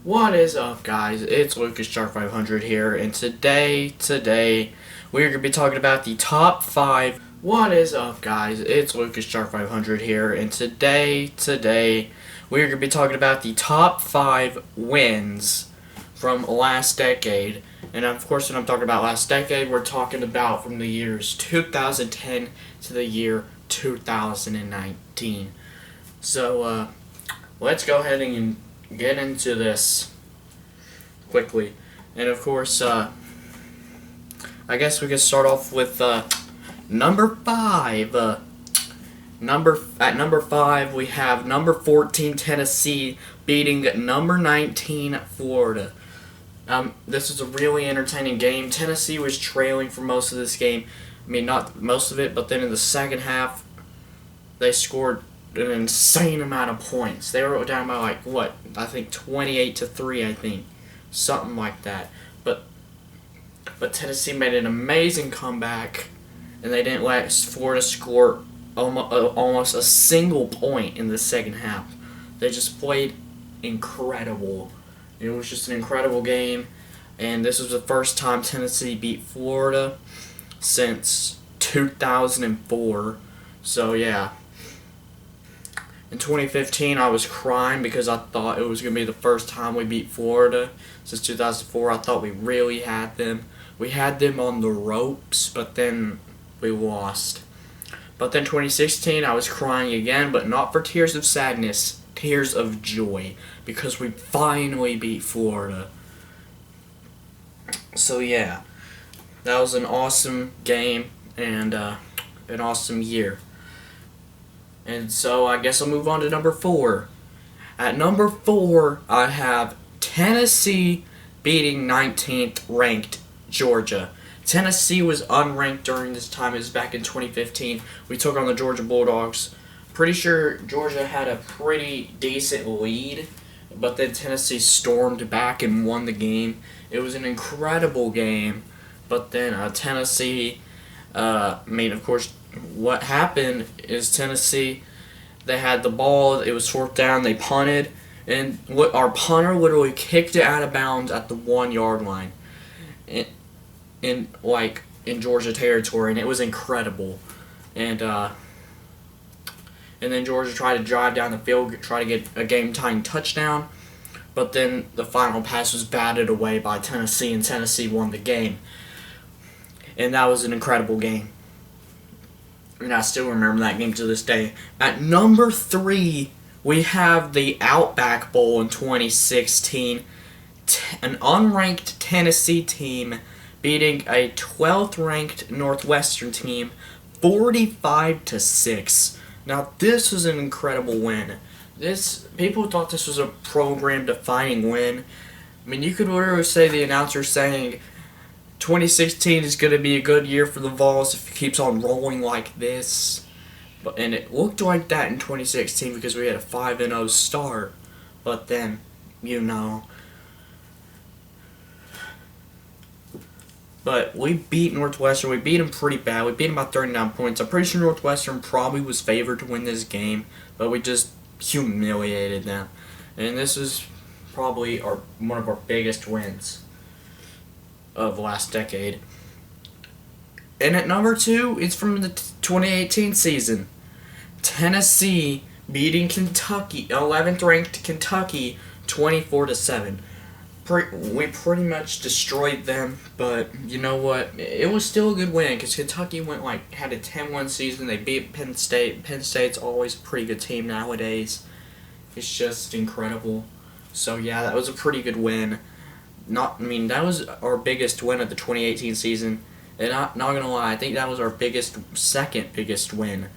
What is up, guys? It's Lucas Shark 500 here, and today we're gonna be talking about the top five. What is up, guys? It's Lucas Shark 500 here, and today we're gonna be talking about the top five wins from last decade. And of course, when I'm talking about last decade, we're talking about from the years 2010 to the year 2019. So let's go ahead and get into this quickly. And of course, I guess we can start off with number five. At number five, we have number 14 Tennessee beating number 19 Florida. This was a really entertaining game. Tennessee was trailing for most of this game. I mean, not most of it, but then in the second half, they scored an insane amount of points. They were down by I think 28-3, I think, something like that. But Tennessee made an amazing comeback, and they didn't let Florida score almost a single point in the second half. They just played incredible. It was just an incredible game, and this was the first time Tennessee beat Florida since 2004. So yeah. In 2015, I was crying because I thought it was going to be the first time we beat Florida since 2004. I thought we really had them. We had them on the ropes, but then we lost. But then 2016, I was crying again, but not for tears of sadness, tears of joy, because we finally beat Florida. So yeah, that was an awesome game and an awesome year. And so I guess I'll move on to number four. At number four, I have Tennessee beating 19th ranked Georgia. Tennessee was unranked during this time. It was back in 2015. We took on the Georgia Bulldogs. Pretty sure Georgia had a pretty decent lead, but then Tennessee stormed back and won the game. It was an incredible game, but then Tennessee, of course, what happened is Tennessee, they had the ball, it was fourth down, they punted, and our punter literally kicked it out of bounds at the 1 yard line in Georgia territory, and it was incredible. And then Georgia tried to drive down the field, try to get a game-tying touchdown, but then the final pass was batted away by Tennessee, and Tennessee won the game. And that was an incredible game. And I still remember that game to this day. At number three, we have the Outback Bowl in 2016. An unranked Tennessee team beating a 12th ranked Northwestern team 45-6. Now this was an incredible win. People thought this was a program defining win. I mean, you could literally say the announcer saying 2016 is going to be a good year for the Vols if it keeps on rolling like this. And it looked like that in 2016 because we had a 5-0 start. But then, But we beat Northwestern. We beat them pretty bad. We beat them by 39 points. I'm pretty sure Northwestern probably was favored to win this game, but we just humiliated them. And this is probably one of our biggest wins of last decade. And at number two, it's from the 2018 season. Tennessee beating Kentucky, 11th ranked Kentucky, 24-7. We pretty much destroyed them, but you know what? It was still a good win because Kentucky had a 10-1 season. They beat Penn State. Penn State's always a pretty good team nowadays. It's just incredible. So yeah, that was a pretty good win. That was our biggest win of the 2018 season. And not gonna lie, I think that was our second biggest win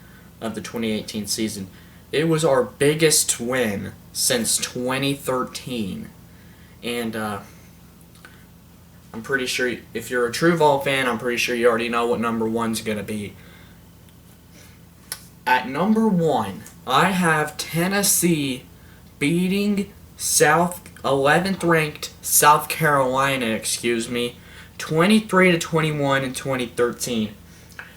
of the 2018 season. It was our biggest win since 2013. And I'm pretty sure if you're a true Vol fan, I'm pretty sure you already know what number one's gonna be. At number one, I have Tennessee beating 11th ranked South Carolina, 23-21 in 2013.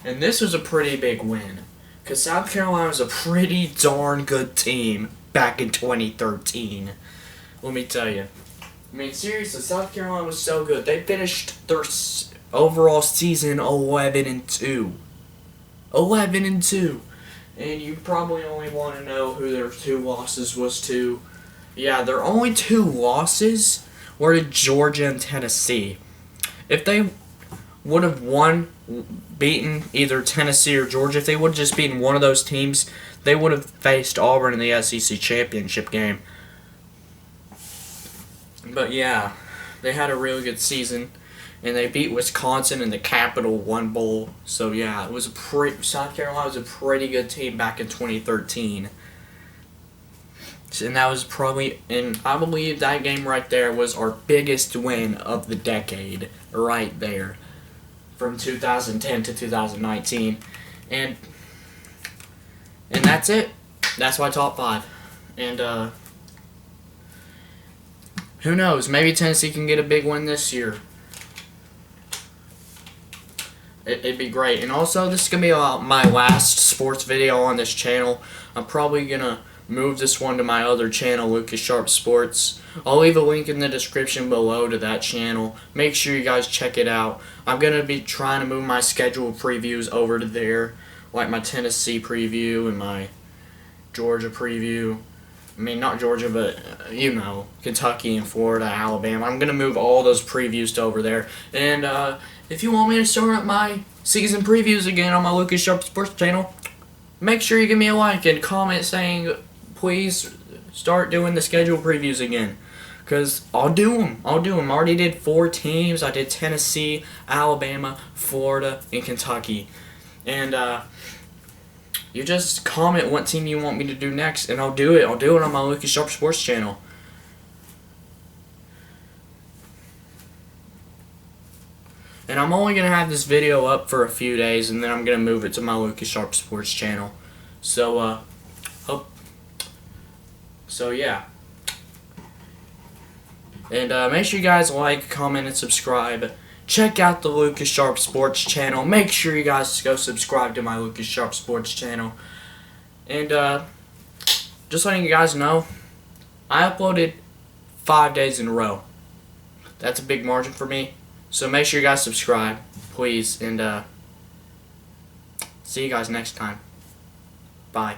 And this was a pretty big win, because South Carolina was a pretty darn good team back in 2013. Let me tell you. I mean, seriously, South Carolina was so good. They finished their overall season 11-2. 11-2. And you probably only want to know who their 2 losses was to. Yeah, their only 2 losses were to Georgia and Tennessee. If they would have beaten either Tennessee or Georgia, if they would have just beaten one of those teams, they would have faced Auburn in the SEC championship game. But yeah, they had a really good season, and they beat Wisconsin in the Capital One Bowl. So yeah, it was South Carolina was a pretty good team back in 2013. And that was and I believe that game right there was our biggest win of the decade, right there, from 2010 to 2019, and that's it. That's my top 5, and who knows? Maybe Tennessee can get a big win this year. It'd be great. And also, this is going to be my last sports video on this channel. I'm probably going to move this one to my other channel, Lucas Sharp Sports. I'll leave a link in the description below to that channel. Make sure you guys check it out. I'm going to be trying to move my scheduled previews over to there, like my Tennessee preview and my Georgia preview. I mean, not Georgia, but, Kentucky and Florida, Alabama. I'm going to move all those previews to over there. And if you want me to start up my season previews again on my Lucas Sharp Sports channel, make sure you give me a like and comment saying, please start doing the schedule previews again. Because I'll do them. I already did 4 teams. I did Tennessee, Alabama, Florida, and Kentucky. And, you just comment what team you want me to do next, and I'll do it. I'll do it on my Lucas Sharp Sports channel. And I'm only going to have this video up for a few days, and then I'm going to move it to my Lucas Sharp Sports channel. So, yeah. And make sure you guys like, comment, and subscribe. Check out the Lucas Sharp Sports channel. Make sure you guys go subscribe to my Lucas Sharp Sports channel. And just letting you guys know, I uploaded 5 days in a row. That's a big margin for me. So make sure you guys subscribe, please. And see you guys next time. Bye.